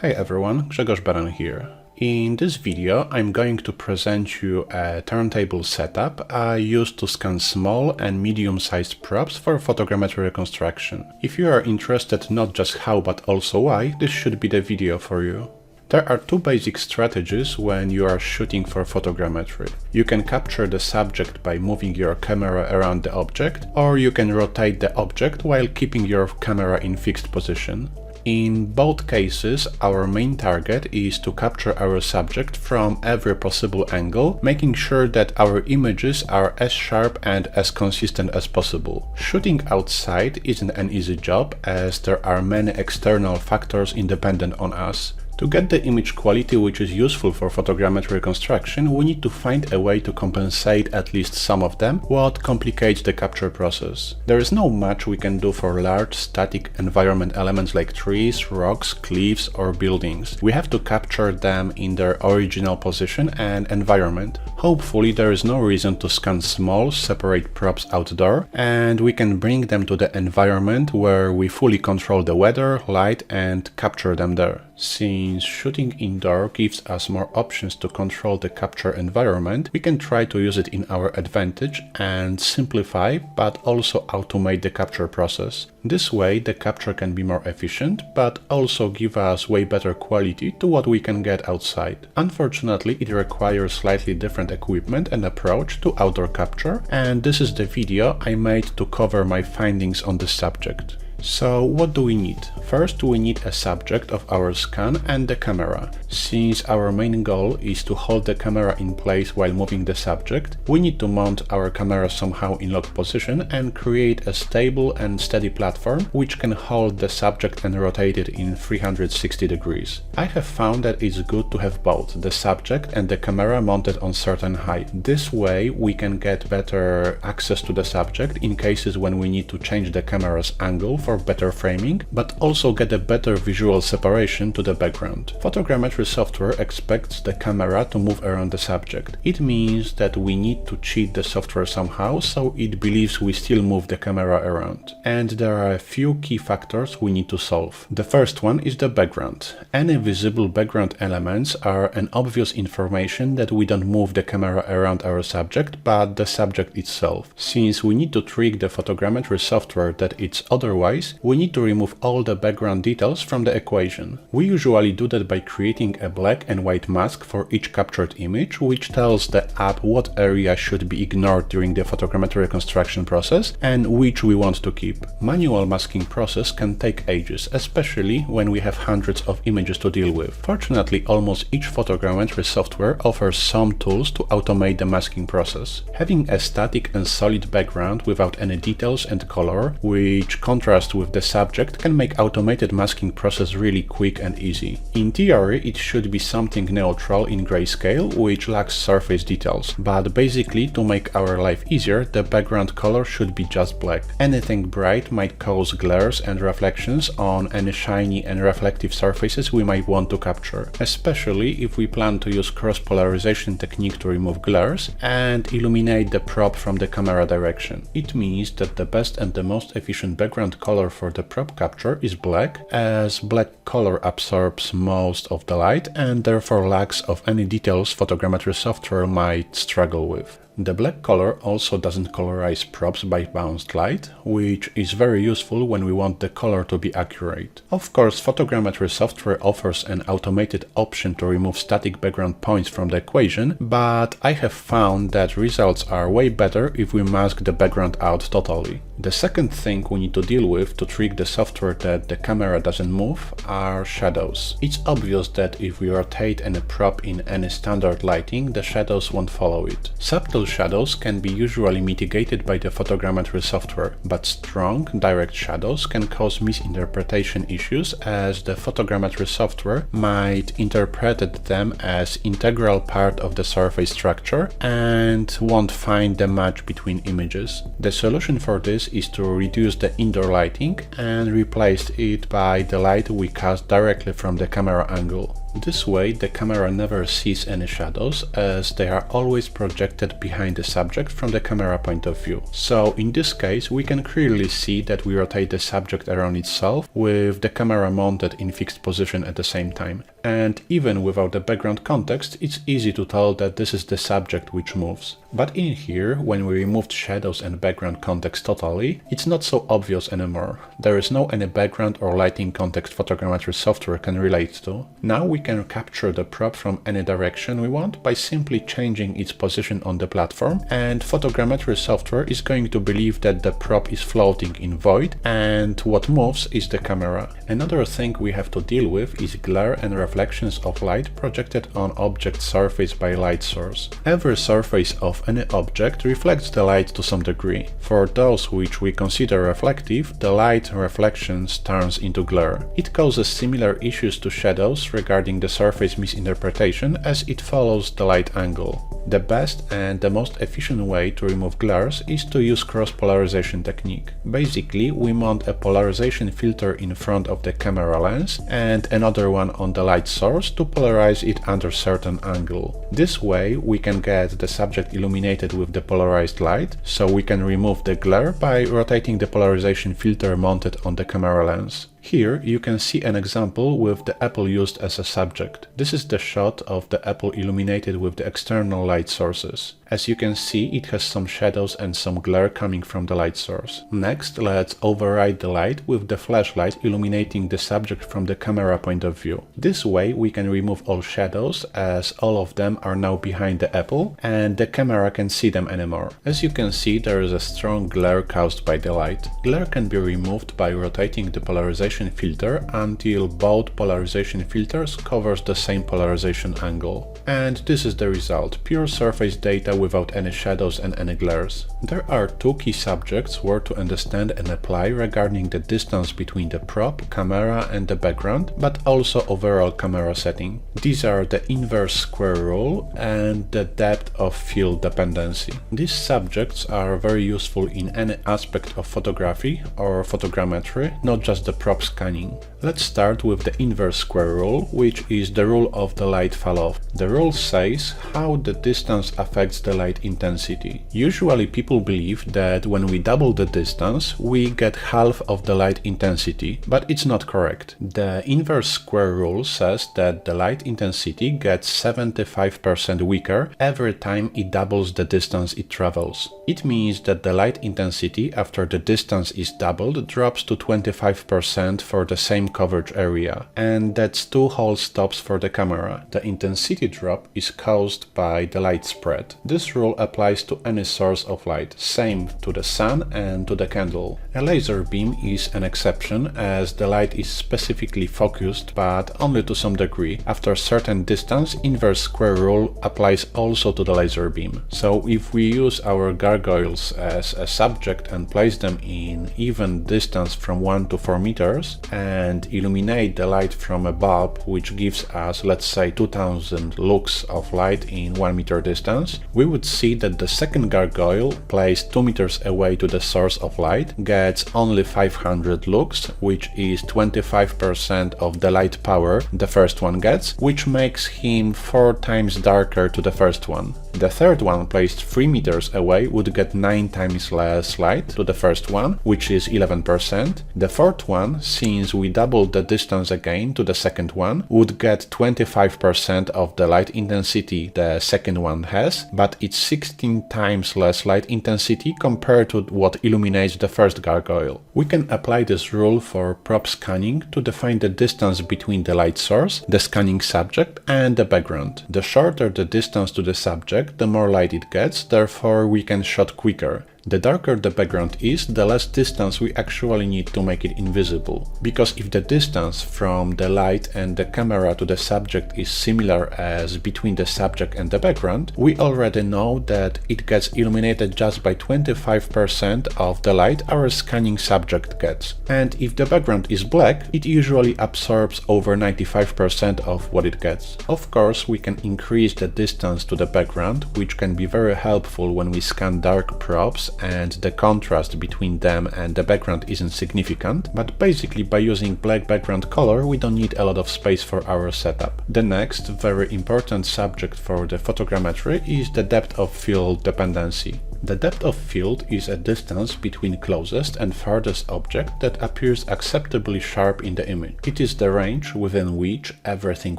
Hey everyone, Grzegorz Baran here. In this video I'm going to present you a turntable setup I use to scan small and medium-sized props for photogrammetry reconstruction. If you are interested not just how but also why, this should be the video for you. There are two basic strategies when you are shooting for photogrammetry. You can capture the subject by moving your camera around the object, or you can rotate the object while keeping your camera in fixed position. In both cases, our main target is to capture our subject from every possible angle, making sure that our images are as sharp and as consistent as possible. Shooting outside isn't an easy job, as there are many external factors independent on us. To get the image quality which is useful for photogrammetry reconstruction, we need to find a way to compensate at least some of them, what complicates the capture process. There is not much we can do for large static environment elements like trees, rocks, cliffs or buildings. We have to capture them in their original position and environment. Hopefully there is no reason to scan small, separate props outdoor, and we can bring them to the environment where we fully control the weather, light and capture them there. Since shooting indoor gives us more options to control the capture environment, we can try to use it in our advantage and simplify but also automate the capture process. This way the capture can be more efficient, but also give us way better quality to what we can get outside. Unfortunately, it requires slightly different equipment and approach to outdoor capture, and this is the video I made to cover my findings on this subject. So what do we need? First we need a subject of our scan and the camera. Since our main goal is to hold the camera in place while moving the subject, we need to mount our camera somehow in locked position and create a stable and steady platform which can hold the subject and rotate it in 360 degrees. I have found that it's good to have both the subject and the camera mounted on certain height. This way we can get better access to the subject in cases when we need to change the camera's angle for better framing, but also get a better visual separation to the background. Photogrammetry software expects the camera to move around the subject. It means that we need to cheat the software somehow, so it believes we still move the camera around. And there are a few key factors we need to solve. The first one is the background. Any visible background elements are an obvious information that we don't move the camera around our subject, but the subject itself. Since we need to trick the photogrammetry software that it's otherwise, we need to remove all the background details from the equation. We usually do that by creating a black and white mask for each captured image, which tells the app what area should be ignored during the photogrammetry reconstruction process and which we want to keep. Manual masking process can take ages, especially when we have hundreds of images to deal with. Fortunately, almost each photogrammetry software offers some tools to automate the masking process. Having a static and solid background without any details and color, which contrasts with the subject, can make automated masking process really quick and easy. In theory, it should be something neutral in grayscale, which lacks surface details, but basically to make our life easier, the background color should be just black. Anything bright might cause glares and reflections on any shiny and reflective surfaces we might want to capture, especially if we plan to use cross-polarization technique to remove glares and illuminate the prop from the camera direction. It means that the best and the most efficient background color for the prop capture is black, as black color absorbs most of the light and therefore lacks of any details photogrammetry software might struggle with. The black color also doesn't colorize props by bounced light, which is very useful when we want the color to be accurate. Of course, photogrammetry software offers an automated option to remove static background points from the equation, but I have found that results are way better if we mask the background out totally. The second thing we need to deal with to trick the software that the camera doesn't move are shadows. It's obvious that if we rotate any prop in any standard lighting, the shadows won't follow it. Subtle shadows can be usually mitigated by the photogrammetry software, but strong, direct shadows can cause misinterpretation issues, as the photogrammetry software might interpret them as integral part of the surface structure and won't find the match between images. The solution for this is to reduce the indoor lighting and replace it by the light we cast directly from the camera angle. This way the camera never sees any shadows, as they are always projected behind the subject from the camera point of view. So in this case we can clearly see that we rotate the subject around itself with the camera mounted in fixed position at the same time. And even without the background context, it's easy to tell that this is the subject which moves. But in here, when we removed shadows and background context totally, it's not so obvious anymore. There is no any background or lighting context photogrammetry software can relate to. Now we can capture the prop from any direction we want by simply changing its position on the platform, and photogrammetry software is going to believe that the prop is floating in void and what moves is the camera. Another thing we have to deal with is glare and reflections of light projected on object surface by light source. Every surface of any object reflects the light to some degree. For those which we consider reflective, the light reflections turns into glare. It causes similar issues to shadows regarding the surface misinterpretation as it follows the light angle. The best and the most efficient way to remove glares is to use cross-polarization technique. Basically, we mount a polarization filter in front of the camera lens and another one on the light source to polarize it under certain angle. This way we can get the subject illuminated with the polarized light, so we can remove the glare by rotating the polarization filter mounted on the camera lens. Here you can see an example with the apple used as a subject. This is the shot of the apple illuminated with the external light sources. As you can see, it has some shadows and some glare coming from the light source. Next, let's override the light with the flashlight illuminating the subject from the camera point of view. This way we can remove all shadows, as all of them are now behind the apple and the camera can see them anymore. As you can see, there is a strong glare caused by the light. Glare can be removed by rotating the polarization filter until both polarization filters covers the same polarization angle. And this is the result, pure surface data without any shadows and any glares. There are two key subjects worth to understand and apply regarding the distance between the prop, camera and the background, but also overall camera setting. These are the inverse square rule and the depth of field dependency. These subjects are very useful in any aspect of photography or photogrammetry, not just the prop scanning. Let's start with the inverse square rule, which is the rule of the light falloff. The rule says how the distance affects the light intensity. Usually people believe that when we double the distance, we get half of the light intensity, but it's not correct. The inverse square rule says that the light intensity gets 75% weaker every time it doubles the distance it travels. It means that the light intensity after the distance is doubled drops to 25% for the same coverage area, and that's 2 whole stops for the camera. The intensity drop is caused by the light spread. This rule applies to any source of light, same to the sun and to the candle. A laser beam is an exception, as the light is specifically focused, but only to some degree. After a certain distance, inverse square rule applies also to the laser beam. So if we use our gargoyles as a subject and place them in even distance from 1 to 4 meters and illuminate the light from a bulb, which gives us, let's say, 2000 lux of light in 1 meter distance, we would see that the second gargoyle, placed 2 meters away to the source of light, gets only 500 lux, which is 25% of the light power the first one gets, which makes him 4 times darker to the first one. The third one, placed 3 meters away, would get 9 times less light to the first one, which is 11%. The fourth one, since we doubled the distance again to the second one, would get 25% of the light intensity the second one has, but it's 16 times less light intensity compared to what illuminates the first gargoyle. We can apply this rule for prop scanning to define the distance between the light source, the scanning subject and the background. The shorter the distance to the subject, the more light it gets, therefore we can shot quicker. The darker the background is, the less distance we actually need to make it invisible. Because if the distance from the light and the camera to the subject is similar as between the subject and the background, we already know that it gets illuminated just by 25% of the light our scanning subject gets. And if the background is black, it usually absorbs over 95% of what it gets. Of course, we can increase the distance to the background, which can be very helpful when we scan dark props and the contrast between them and the background isn't significant, but basically by using black background color we don't need a lot of space for our setup. The next very important subject for the photogrammetry is the depth of field dependency. The depth of field is a distance between closest and farthest object that appears acceptably sharp in the image. It is the range within which everything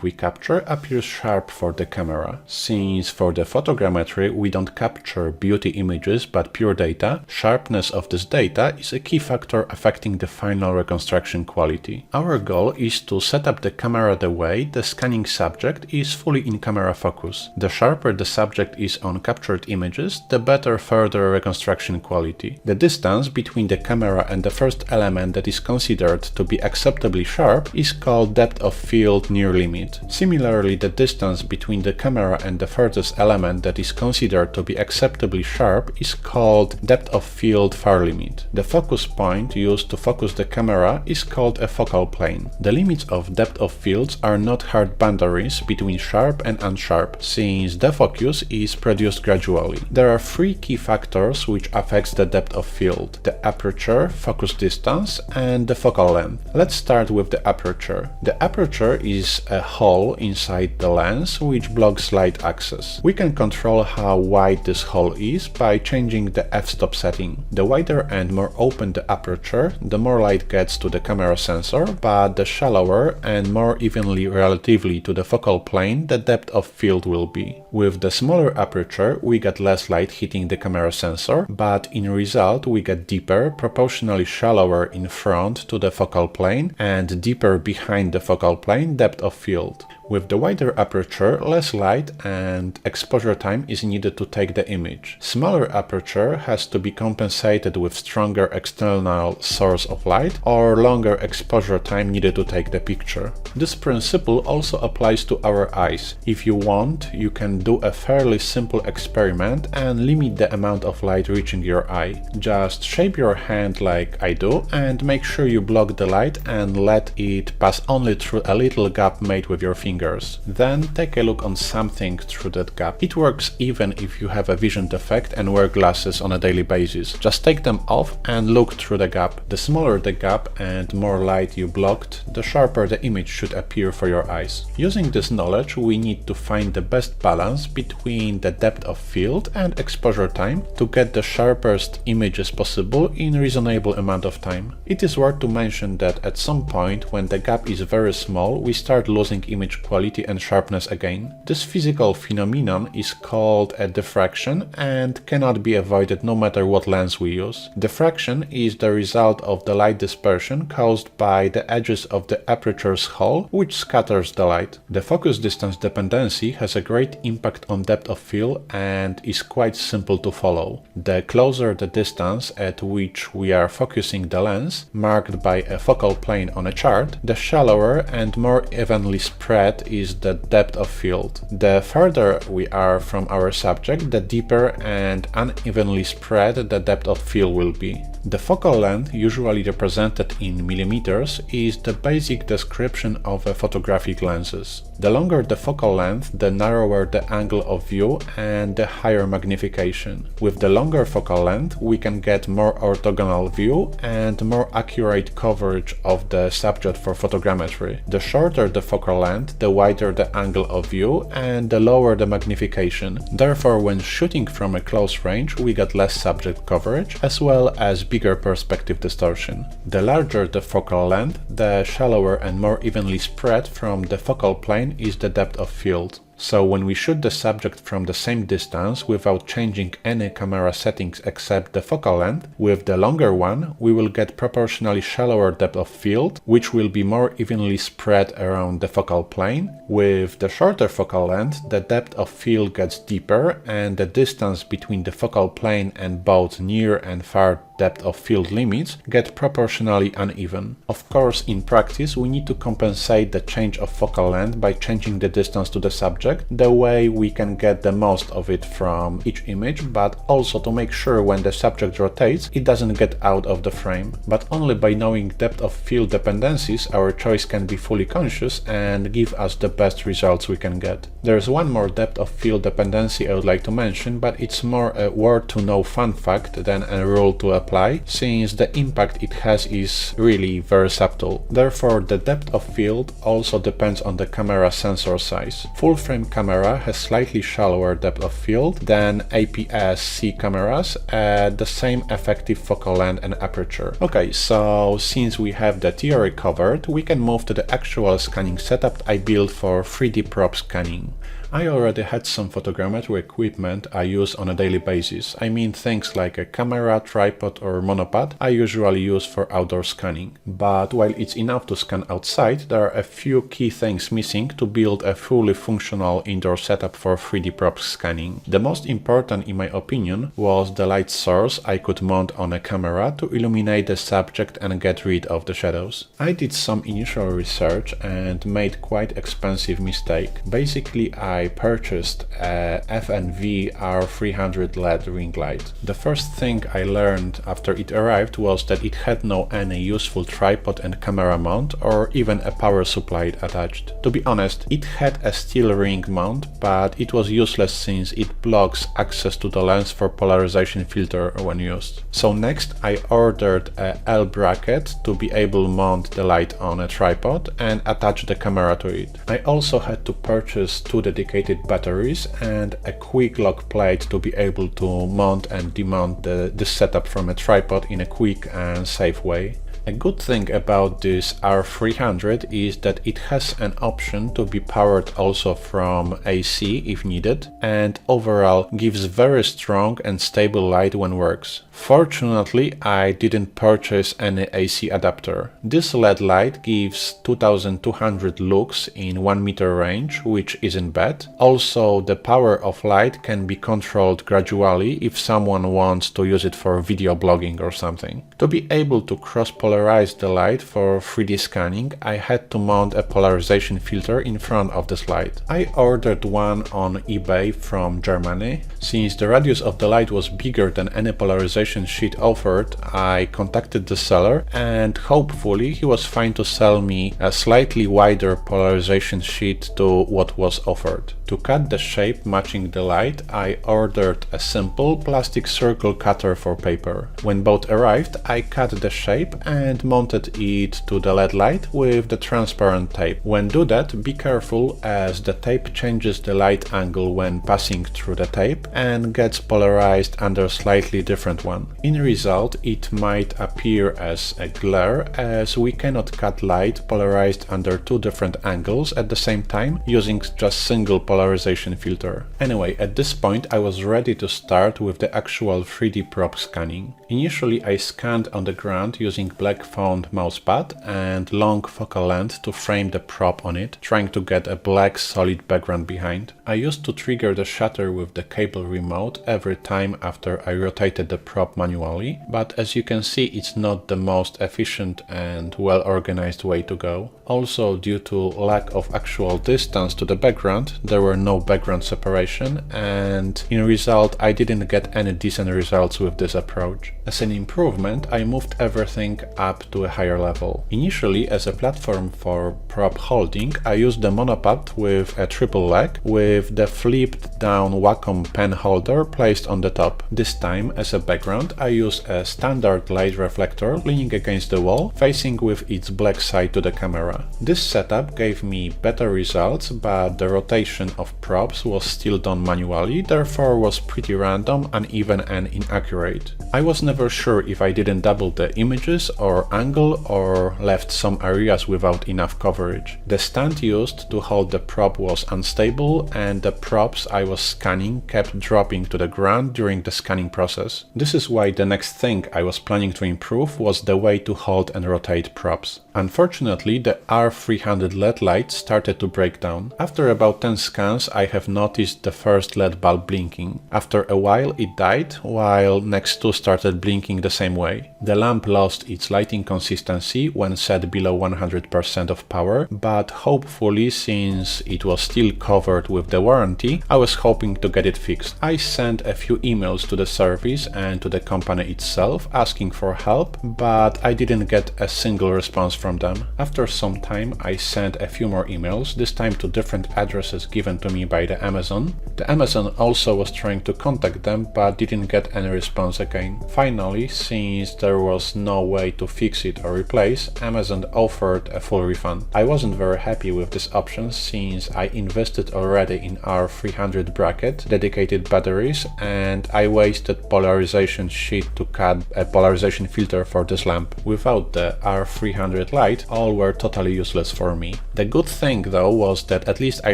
we capture appears sharp for the camera. Since for the photogrammetry we don't capture beauty images but pure data, sharpness of this data is a key factor affecting the final reconstruction quality. Our goal is to set up the camera the way the scanning subject is fully in camera focus. The sharper the subject is on captured images, the better further reconstruction quality. The distance between the camera and the first element that is considered to be acceptably sharp is called depth of field near limit. Similarly, the distance between the camera and the furthest element that is considered to be acceptably sharp is called depth of field far limit. The focus point used to focus the camera is called a focal plane. The limits of depth of fields are not hard boundaries between sharp and unsharp, since the focus is produced gradually. There are three key factors which affects the depth of field: the aperture, focus distance, and the focal length. Let's start with the aperture. The aperture is a hole inside the lens which blocks light access. We can control how wide this hole is by changing the f-stop setting. The wider and more open the aperture, the more light gets to the camera sensor, but the shallower and more evenly relatively to the focal plane the depth of field will be. With the smaller aperture we get less light hitting the camera sensor, but in result we get deeper, proportionally shallower in front to the focal plane and deeper behind the focal plane depth of field. With the wider aperture, less light and exposure time is needed to take the image. Smaller aperture has to be compensated with stronger external source of light or longer exposure time needed to take the picture. This principle also applies to our eyes. If you want, you can do a fairly simple experiment and limit the amount of light reaching your eye. Just shape your hand like I do and make sure you block the light and let it pass only through a little gap made with your fingers. Then take a look on something through that gap. It works even if you have a vision defect and wear glasses on a daily basis. Just take them off and look through the gap. The smaller the gap and more light you blocked, the sharper the image should appear for your eyes. Using this knowledge, we need to find the best balance between the depth of field and exposure time to get the sharpest images possible in reasonable amount of time. It is worth to mention that at some point when the gap is very small, we start losing image quality and sharpness again. This physical phenomenon is called a diffraction and cannot be avoided no matter what lens we use. Diffraction is the result of the light dispersion caused by the edges of the aperture's hole, which scatters the light. The focus distance dependency has a great impact on depth of field and is quite simple to follow. The closer the distance at which we are focusing the lens, marked by a focal plane on a chart, the shallower and more evenly spread is the depth of field. The further we are from our subject, the deeper and unevenly spread the depth of field will be. The focal length, usually represented in millimeters, is the basic description of photographic lenses. The longer the focal length, the narrower the angle of view and the higher magnification. With the longer focal length, we can get more orthogonal view and more accurate coverage of the subject for photogrammetry. The shorter the focal length, the wider the angle of view and the lower the magnification. Therefore, when shooting from a close range, we get less subject coverage as well as bigger perspective distortion. The larger the focal length, the shallower and more evenly spread from the focal plane is the depth of field. So when we shoot the subject from the same distance without changing any camera settings except the focal length, with the longer one we will get proportionally shallower depth of field, which will be more evenly spread around the focal plane. With the shorter focal length, the depth of field gets deeper and the distance between the focal plane and both near and far depth of field limits get proportionally uneven. Of course, in practice we need to compensate the change of focal length by changing the distance to the subject subject, the way we can get the most of it from each image, but also to make sure when the subject rotates, it doesn't get out of the frame. But only by knowing depth of field dependencies, our choice can be fully conscious and give us the best results we can get. There's one more depth of field dependency I would like to mention, but it's more a word to know fun fact than a rule to apply, since the impact it has is really very subtle. Therefore, the depth of field also depends on the camera sensor size. Full frame camera has slightly shallower depth of field than APS-C cameras at the same effective focal length and aperture. Okay, so since we have the theory covered, we can move to the actual scanning setup I built for 3D prop scanning. I already had some photogrammetry equipment I use on a daily basis. I mean things like a camera, tripod or monopod I usually use for outdoor scanning. But while it's enough to scan outside, there are a few key things missing to build a fully functional indoor setup for 3D prop scanning. The most important, in my opinion, was the light source I could mount on a camera to illuminate the subject and get rid of the shadows. I did some initial research and made quite expensive mistake. Basically, I purchased a FNV R300 LED ring light. The first thing I learned after it arrived was that it had no any useful tripod and camera mount or even a power supply attached. To be honest, it had a steel ring mount, but it was useless since it blocks access to the lens for polarization filter when used. So next I ordered a L bracket to be able to mount the light on a tripod and attach the camera to it. I also had to purchase two dedicated batteries and a quick lock plate to be able to mount and demount the setup from a tripod in a quick and safe way. A good thing about this R300 is that it has an option to be powered also from AC if needed, and overall gives very strong and stable light when works. Fortunately, I didn't purchase any AC adapter. This LED light gives 2200 lux in 1 meter range, which isn't bad. Also, the power of light can be controlled gradually if someone wants to use it for video blogging or something. To be able to cross-polarize the light for 3D scanning, I had to mount a polarization filter in front of this light. I ordered one on eBay from Germany. Since the radius of the light was bigger than any polarization sheet offered, I contacted the seller and hopefully he was fine to sell me a slightly wider polarization sheet to what was offered. To cut the shape matching the light, I ordered a simple plastic circle cutter for paper. When both arrived, I cut the shape and mounted it to the LED light with the transparent tape. When do that, be careful as the tape changes the light angle when passing through the tape and gets polarized under a slightly different one. In result, it might appear as a glare as we cannot cut light polarized under two different angles at the same time using just single polarization filter. Anyway, at this point I was ready to start with the actual 3D prop scanning. Initially I scanned on the ground using black found mousepad and long focal length to frame the prop on it, trying to get a black solid background behind. I used to trigger the shutter with the cable remote every time after I rotated the prop manually, but as you can see it's not the most efficient and well organized way to go. Also, due to lack of actual distance to the background, there were no background separation, and in result I didn't get any decent results with this approach. As an improvement, I moved everything up to a higher level. Initially, as a platform for prop holding, I used the monopod with a triple leg with the flipped down Wacom pen holder placed on the top. This time, as a background, I used a standard light reflector leaning against the wall, facing with its black side to the camera. This setup gave me better results, but the rotation of props was still done manually, therefore was pretty random, uneven and inaccurate. I was never sure if I didn't double the images or angle or left some areas without enough coverage. The stand used to hold the prop was unstable and the props I was scanning kept dropping to the ground during the scanning process. This is why the next thing I was planning to improve was the way to hold and rotate props. Unfortunately, the R300 LED light started to break down. After about 10 scans, I have noticed the first LED bulb blinking. After a while it died, while next two started blinking the same way. The lamp lost its light lighting consistency when set below 100% of power, but hopefully, since it was still covered with the warranty, I was hoping to get it fixed. I sent a few emails to the service and to the company itself asking for help, but I didn't get a single response from them. After some time I sent a few more emails, this time to different addresses given to me by the Amazon. The Amazon also was trying to contact them, but didn't get any response again. Finally, since there was no way to fix it or replace, Amazon offered a full refund. I wasn't very happy with this option since I invested already in our 300 bracket, dedicated batteries, and I wasted polarization sheet to cut a polarization filter for this lamp. Without the R300 light, all were totally useless for me. The good thing though was that at least I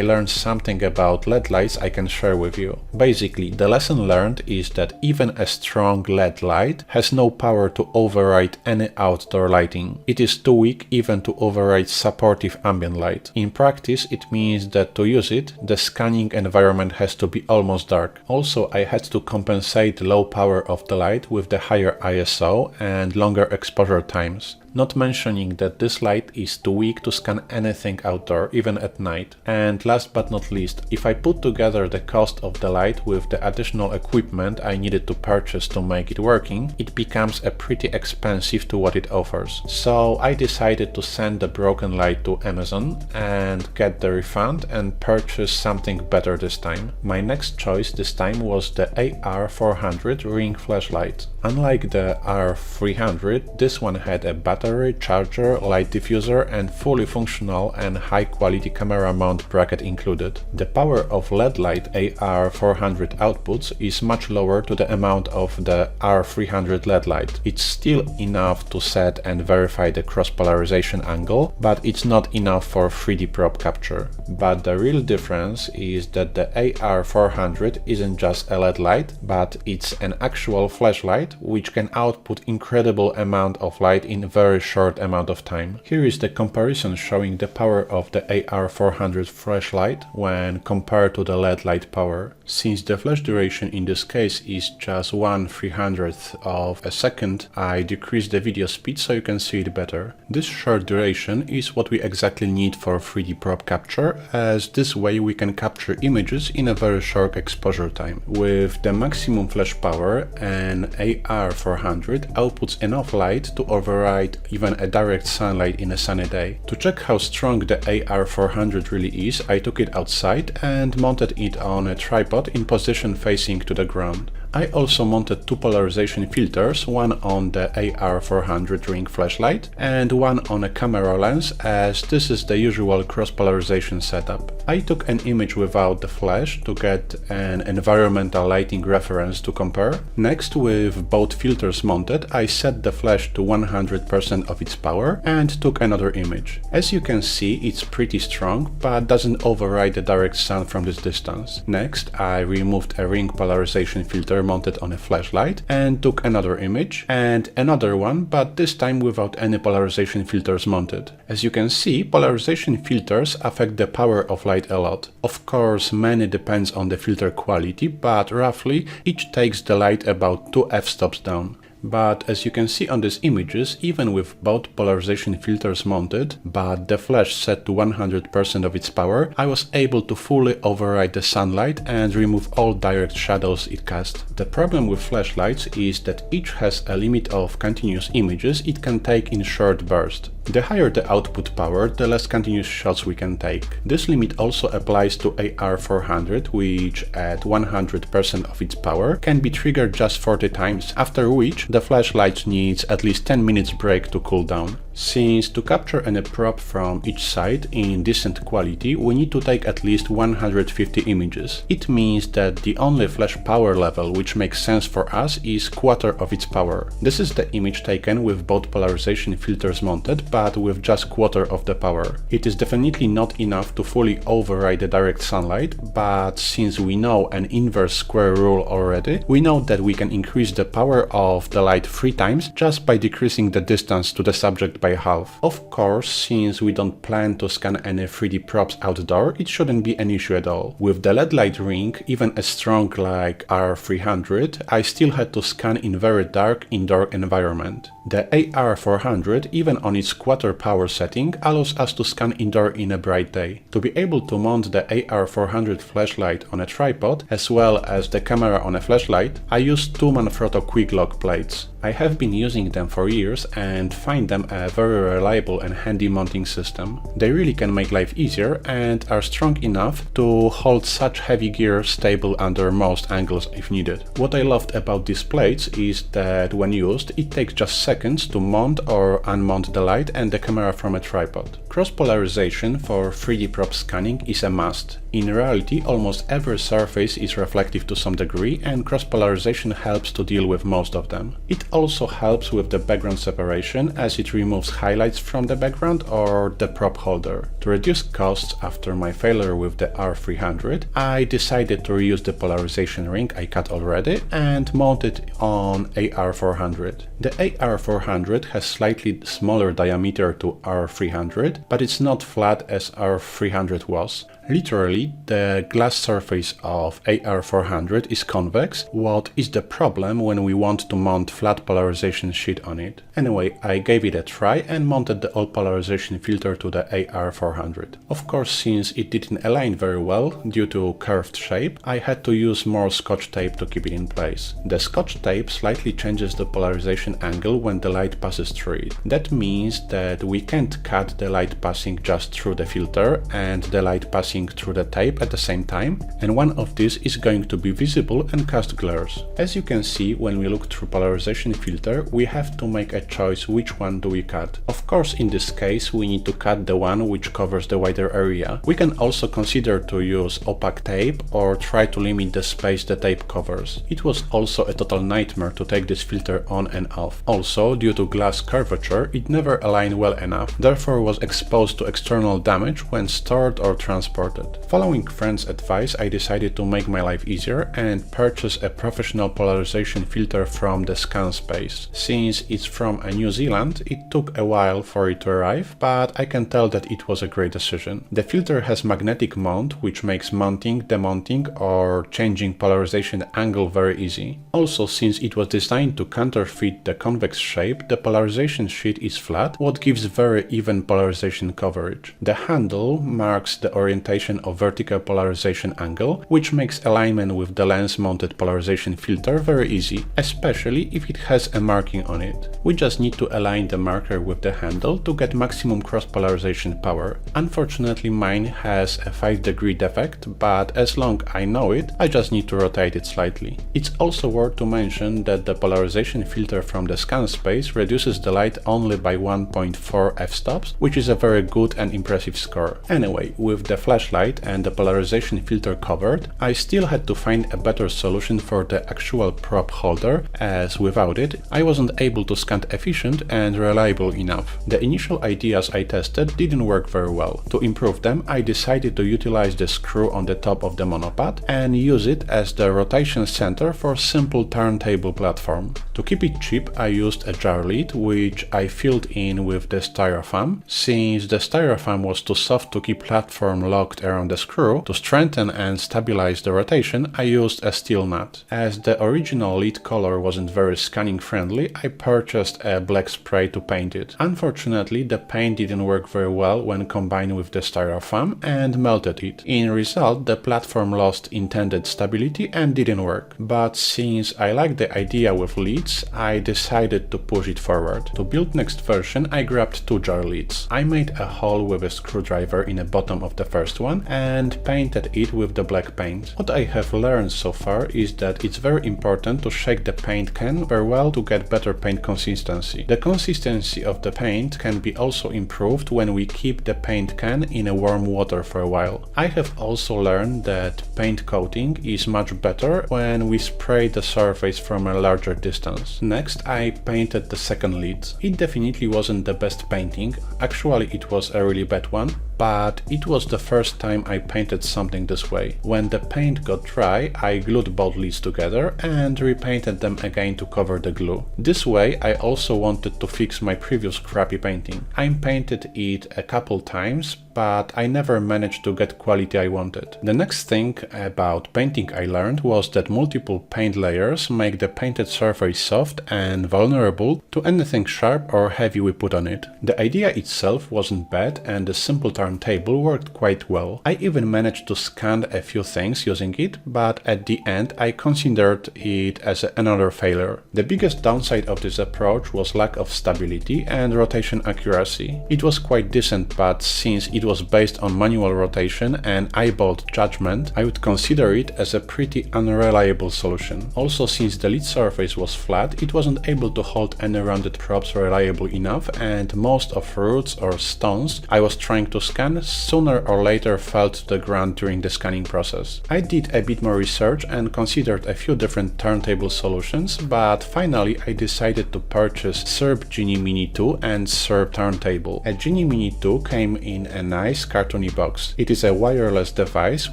learned something about LED lights I can share with you. Basically, the lesson learned is that even a strong LED light has no power to override any outdoor lighting. It is too weak even to override supportive ambient light. In practice, it means that to use it, the scanning environment has to be almost dark. Also, I had to compensate the low power of the light with the higher ISO and longer exposure times. Not mentioning that this light is too weak to scan anything outdoor, even at night. And last but not least, if I put together the cost of the light with the additional equipment I needed to purchase to make it working, it becomes a pretty expensive to what it offers. So I decided to send the broken light to Amazon and get the refund and purchase something better this time. My next choice this time was the AR400 ring flashlight. Unlike the R300, this one had a battery, charger, light diffuser and fully functional and high quality camera mount bracket included. The power of LED light AR400 outputs is much lower to the amount of the R300 LED light. It's still enough to set and verify the cross polarization angle, but it's not enough for 3D prop capture. But the real difference is that the AR400 isn't just a LED light, but it's an actual flashlight which can output incredible amount of light in a very short amount of time. Here is the comparison showing the power of the AR400 flashlight when compared to the LED light power. Since the flash duration in this case is just 1/300th of a second, I decreased the video speed so you can see it better. This short duration is what we exactly need for 3D prop capture, as this way we can capture images in a very short exposure time. With the maximum flash power, an AR400 outputs enough light to override even a direct sunlight in a sunny day. To check how strong the AR400 really is, I took it outside and mounted it on a tripod in position facing to the ground. I also mounted two polarization filters, one on the AR400 ring flashlight and one on a camera lens, as this is the usual cross-polarization setup. I took an image without the flash to get an environmental lighting reference to compare. Next, with both filters mounted, I set the flash to 100% of its power and took another image. As you can see, it's pretty strong, but doesn't override the direct sun from this distance. Next, I removed a ring polarization filter mounted on a flashlight and took another image and another one, but this time without any polarization filters mounted. As you can see, polarization filters affect the power of light a lot. Of course, many depends on the filter quality, but roughly each takes the light about 2 f-stops down. But as you can see on these images, even with both polarization filters mounted, but the flash set to 100% of its power, I was able to fully override the sunlight and remove all direct shadows it cast. The problem with flashlights is that each has a limit of continuous images it can take in short bursts. The higher the output power, the less continuous shots we can take. This limit also applies to AR400, which at 100% of its power can be triggered just 40 times, after which the flashlight needs at least 10 minutes break to cool down. Since to capture any prop from each side in decent quality, we need to take at least 150 images. It means that the only flash power level which makes sense for us is quarter of its power. This is the image taken with both polarization filters mounted, but with just quarter of the power. It is definitely not enough to fully override the direct sunlight, but since we know an inverse square rule already, we know that we can increase the power of the light 3 times just by decreasing the distance to the subject by by half. Of course, since we don't plan to scan any 3D props outdoor, it shouldn't be an issue at all. With the LED light ring, even as strong like R300, I still had to scan in very dark indoor environment. The AR400, even on its quarter power setting, allows us to scan indoor in a bright day. To be able to mount the AR400 flashlight on a tripod, as well as the camera on a flashlight, I used two Manfrotto quick lock plates. I have been using them for years and find them a very reliable and handy mounting system. They really can make life easier and are strong enough to hold such heavy gear stable under most angles if needed. What I loved about these plates is that when used, it takes just seconds to mount or unmount the light and the camera from a tripod. Cross-polarization for 3D prop scanning is a must. In reality, almost every surface is reflective to some degree, and cross-polarization helps to deal with most of them. It also helps with the background separation, as it removes highlights from the background or the prop holder. To reduce costs after my failure with the R300, I decided to reuse the polarization ring I cut already and mount it on AR400. The AR400 has slightly smaller diameter to R300, but it's not flat as R300 was. Literally, the glass surface of AR400 is convex. What is the problem when we want to mount flat polarization sheet on it? Anyway, I gave it a try and mounted the old polarization filter to the AR400. Of course, since it didn't align very well due to curved shape, I had to use more scotch tape to keep it in place. The scotch tape slightly changes the polarization angle when the light passes through it. That means that we can't cut the light passing just through the filter and the light passing through the tape at the same time, and one of these is going to be visible and cast glares. As you can see, when we look through polarization filter, we have to make a choice which one do we cut. Of course, in this case we need to cut the one which covers the wider area. We can also consider to use opaque tape or try to limit the space the tape covers. It was also a total nightmare to take this filter on and off. Also, due to glass curvature, it never aligned well enough, therefore was exposed to external damage when stored or transported. Following friends' advice, I decided to make my life easier and purchase a professional polarization filter from the ScanSpace. Since it's from New Zealand, it took a while for it to arrive, but I can tell that it was a great decision. The filter has magnetic mount, which makes mounting, demounting or changing polarization angle very easy. Also, since it was designed to counterfeit the convex shape, the polarization sheet is flat, what gives very even polarization coverage. The handle marks the orientation of vertical polarization angle, which makes alignment with the lens-mounted polarization filter very easy, especially if it has a marking on it. We just need to align the marker with the handle to get maximum cross-polarization power. Unfortunately, mine has a 5-degree defect, but as long as I know it, I just need to rotate it slightly. It's also worth to mention that the polarization filter from the ScanSpace reduces the light only by 1.4 f-stops, which is a very good and impressive score. Anyway, with the flashlight and the polarization filter covered, I still had to find a better solution for the actual prop holder, as without it, I wasn't able to scan efficient and reliable enough. The initial ideas I tested didn't work very well. To improve them, I decided to utilize the screw on the top of the monopod and use it as the rotation center for simple turntable platform. To keep it cheap, I used a jar lid, which I filled in with the styrofoam. Since the styrofoam was too soft to keep platform locked around the screw, to strengthen and stabilize the rotation, I used a steel nut. As the original lid color wasn't very scanning friendly, I purchased a black spray to paint it. Unfortunately, the paint didn't work very well when combined with the styrofoam and melted it. In result, the platform lost intended stability and didn't work. But since I liked the idea with lids, I decided to push it forward. To build next version, I grabbed two jar lids. I made a hole with a screwdriver in the bottom of the first one and painted it with the black paint. What I have learned so far is that it's very important to shake the paint can very well to get better paint consistency. The consistency of the paint can be also improved when we keep the paint can in a warm water for a while. I have also learned that paint coating is much better when we spray the surface from a larger distance. Next, I painted the second lid. It definitely wasn't the best painting, actually it was a really bad one, but it was the first time I painted something this way. When the paint got dry, I glued both leads together and repainted them again to cover the glue. This way I also wanted to fix my previous crappy painting. I painted it a couple times, but I never managed to get quality I wanted. The next thing about painting I learned was that multiple paint layers make the painted surface soft and vulnerable to anything sharp or heavy we put on it. The idea itself wasn't bad and the simple turntable worked quite well. I even managed to scan a few things using it, but at the end I considered it as another failure. The biggest downside of this approach was lack of stability and rotation accuracy. It was quite decent, but since it was based on manual rotation and eyeballed judgment, I would consider it as a pretty unreliable solution. Also, since the lead surface was flat, it wasn't able to hold any rounded props reliably enough, and most of roots or stones I was trying to scan sooner or later fell to the ground during the scanning process. I did a bit more research and considered a few different turntable solutions, but finally I decided to purchase SERP Genie Mini 2 and SERP turntable. A Genie Mini 2 came in a nice cartoony box. It is a wireless device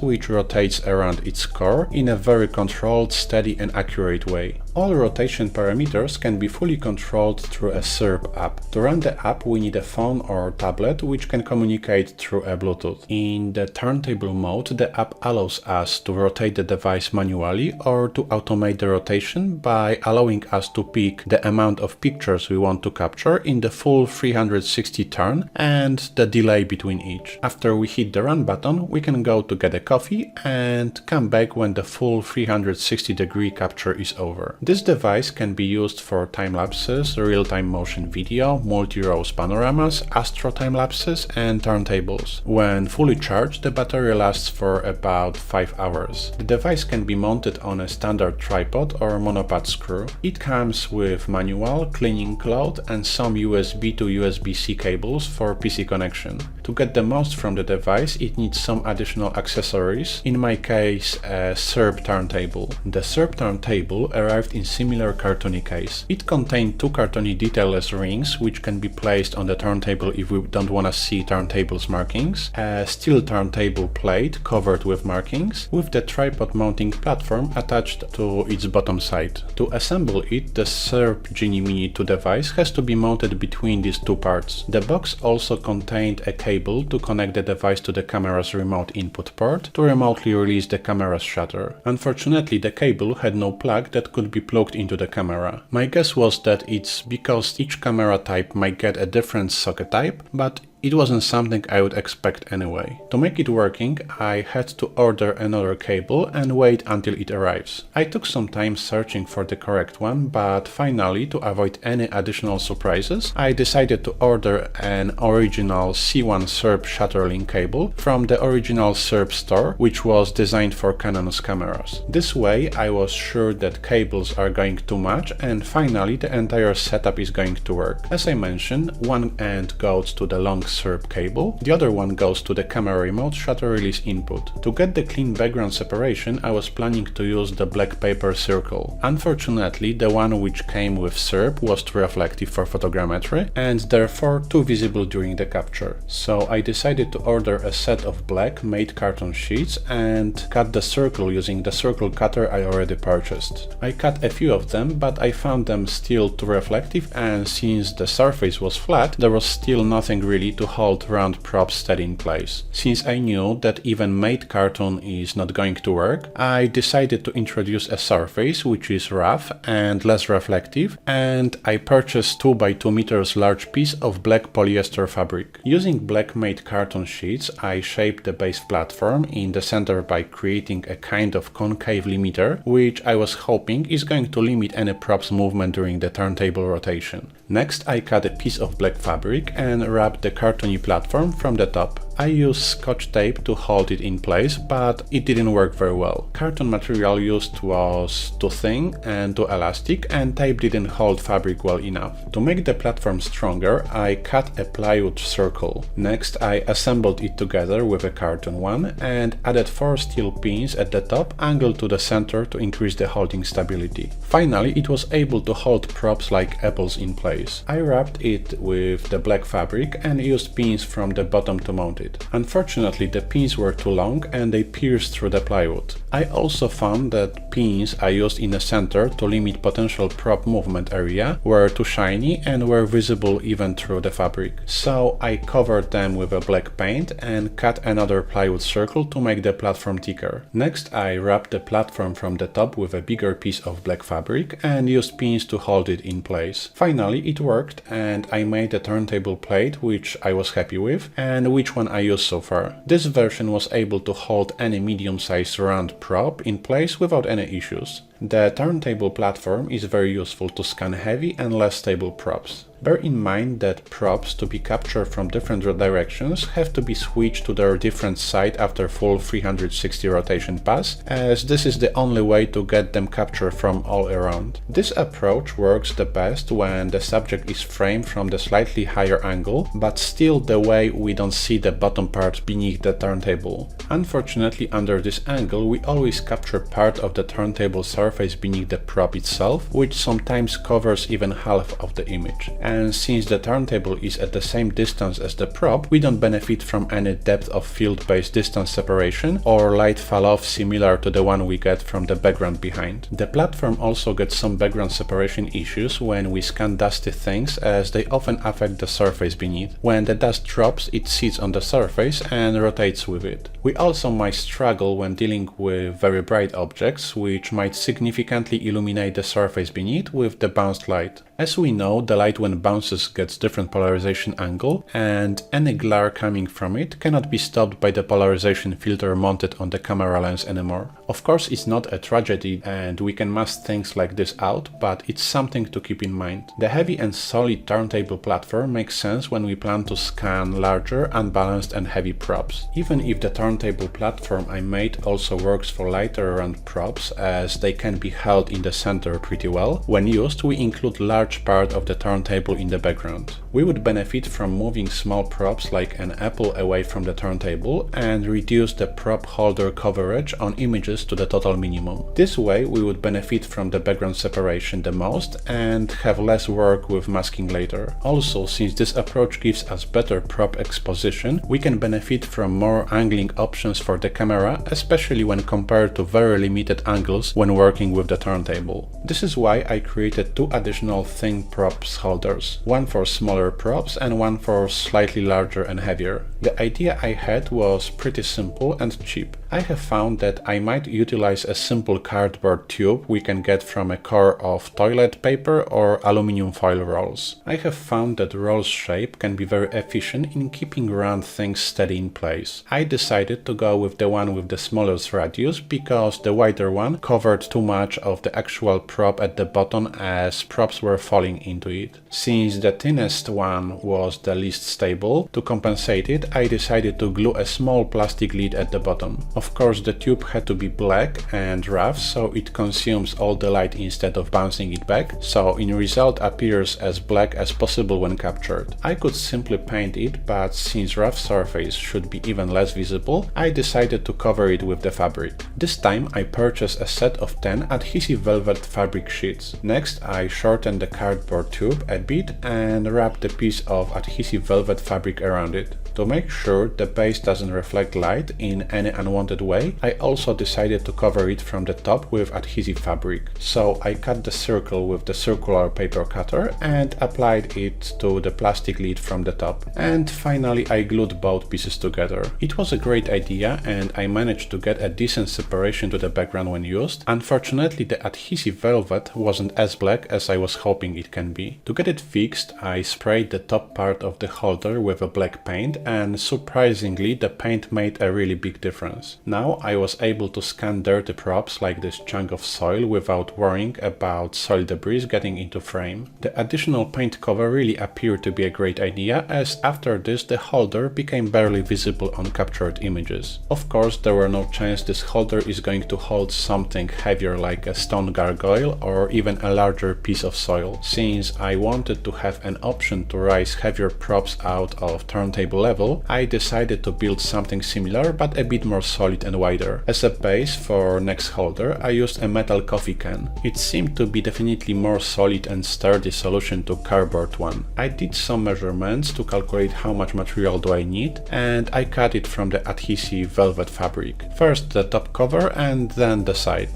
which rotates around its core in a very controlled, steady and accurate way. All rotation parameters can be fully controlled through a SERP app. To run the app we need a phone or tablet which can communicate through a Bluetooth. In the turntable mode, the app allows us to rotate the device manually or to automate the rotation by allowing us to pick the amount of pictures we want to capture in the full 360 turn and the delay between each. After we hit the run button, we can go to get a coffee and come back when the full 360-degree capture is over. This device can be used for time-lapses, real-time motion video, multi-rows panoramas, astro time-lapses and turntables. When fully charged, the battery lasts for about 5 hours. The device can be mounted on a standard tripod or monopod screw. It comes with manual, cleaning cloth and some USB to USB-C cables for PC connection. To get the most from the device, it needs some additional accessories, in my case a SERP turntable. The SERP turntable arrived in similar cartoony case. It contained two cartoony detailless rings which can be placed on the turntable if we don't want to see turntable's markings, a steel turntable plate covered with markings, with the tripod mounting platform attached to its bottom side. To assemble it, the SERP Genie Mini 2 device has to be mounted between these two parts. The box also contained a cable to connect the device to the camera's remote input port to remotely release the camera's shutter. Unfortunately, the cable had no plug that could be plugged into the camera. My guess was that it's because each camera type might get a different socket type, but it wasn't something I would expect anyway. To make it working, I had to order another cable and wait until it arrives. I took some time searching for the correct one, but finally, to avoid any additional surprises, I decided to order an original C1 SERP Shutterlink cable from the original SERP store, which was designed for Canon's cameras. This way, I was sure that cables are going to match and finally the entire setup is going to work. As I mentioned, one end goes to the long SERP cable, the other one goes to the camera remote shutter release input. To get the clean background separation, I was planning to use the black paper circle. Unfortunately, the one which came with SERP was too reflective for photogrammetry and therefore too visible during the capture. So I decided to order a set of black made carton sheets and cut the circle using the circle cutter I already purchased. I cut a few of them, but I found them still too reflective, and since the surface was flat, there was still nothing really to hold round props steady in place. Since I knew that even made carton is not going to work, I decided to introduce a surface which is rough and less reflective, and I purchased 2 by 2 meters large piece of black polyester fabric. Using black made carton sheets, I shaped the base platform in the center by creating a kind of concave limiter, which I was hoping is going to limit any props movement during the turntable rotation. Next, I cut a piece of black fabric and wrapped the cartoony platform from the top. I used scotch tape to hold it in place, but it didn't work very well. Carton material used was too thin and too elastic, and tape didn't hold fabric well enough. To make the platform stronger, I cut a plywood circle. Next, I assembled it together with a carton one and added 4 steel pins at the top, angled to the center to increase the holding stability. Finally, it was able to hold props like apples in place. I wrapped it with the black fabric and used pins from the bottom to mount it. it. Unfortunately, the pins were too long and they pierced through the plywood. I also found that pins I used in the center to limit potential prop movement area were too shiny and were visible even through the fabric. So I covered them with a black paint and cut another plywood circle to make the platform thicker. Next, I wrapped the platform from the top with a bigger piece of black fabric and used pins to hold it in place. Finally, it worked and I made a turntable plate which I was happy with and which one I used so far. This version was able to hold any medium-sized round prop in place without any issues. The turntable platform is very useful to scan heavy and less stable props. Bear in mind that props to be captured from different directions have to be switched to their different side after full 360 rotation pass, as this is the only way to get them captured from all around. This approach works the best when the subject is framed from the slightly higher angle, but still the way we don't see the bottom part beneath the turntable. Unfortunately, under this angle we always capture part of the turntable surface beneath the prop itself, which sometimes covers even half of the image. And since the turntable is at the same distance as the prop, we don't benefit from any depth of field-based distance separation or light fall-off similar to the one we get from the background behind. The platform also gets some background separation issues when we scan dusty things, as they often affect the surface beneath. When the dust drops, it sits on the surface and rotates with it. We also might struggle when dealing with very bright objects, which might significantly illuminate the surface beneath with the bounced light. As we know, the light when bounces gets different polarization angle, and any glare coming from it cannot be stopped by the polarization filter mounted on the camera lens anymore. Of course, it's not a tragedy and we can mask things like this out, but it's something to keep in mind. The heavy and solid turntable platform makes sense when we plan to scan larger, unbalanced and heavy props. Even if the turntable platform I made also works for lighter round props, as they can be held in the center pretty well, when used we include large part of the turntable in the background. We would benefit from moving small props like an apple away from the turntable and reduce the prop holder coverage on images to the total minimum. This way we would benefit from the background separation the most and have less work with masking later. Also, since this approach gives us better prop exposition, we can benefit from more angling options for the camera, especially when compared to very limited angles when working with the turntable. This is why I created two additional thin props holders, one for smaller props and one for slightly larger and heavier. The idea I had was pretty simple and cheap. I have found that I might utilize a simple cardboard tube we can get from a core of toilet paper or aluminum foil rolls. I have found that roll's shape can be very efficient in keeping round things steady in place. I decided to go with the one with the smallest radius because the wider one covered too much of the actual prop at the bottom, as props were falling into it. Since the thinnest one was the least stable, to compensate it, I decided to glue a small plastic lid at the bottom. Of course, the tube had to be black and rough, so it consumes all the light instead of bouncing it back, so in result appears as black as possible when captured. I could simply paint it, but since rough surface should be even less visible, I decided to cover it with the fabric. This time I purchased a set of 10 adhesive velvet fabric sheets. Next, I shortened the cardboard tube a bit and wrapped a piece of adhesive velvet fabric around it. To make sure the base doesn't reflect light in any unwanted way, I also decided to cover it from the top with adhesive fabric. So I cut the circle with the circular paper cutter and applied it to the plastic lid from the top. And finally I glued both pieces together. It was a great idea and I managed to get a decent separation to the background when used. Unfortunately, the adhesive velvet wasn't as black as I was hoping it can be. To get it fixed, I sprayed the top part of the holder with a black paint, and surprisingly the paint made a really big difference. Now I was able to scan dirty props like this chunk of soil without worrying about soil debris getting into frame. The additional paint cover really appeared to be a great idea, as after this the holder became barely visible on captured images. Of course, there were no chance this holder is going to hold something heavier like a stone gargoyle or even a larger piece of soil. gargoyle. Since I wanted to have an option to raise heavier props out of turntable level, I decided to build something similar but a bit more solid and wider. As a base for next holder, I used a metal coffee can. It seemed to be definitely more solid and sturdy solution to cardboard one. I did some measurements to calculate how much material do I need, and I cut it from the adhesive velvet fabric. First the top cover and then the side.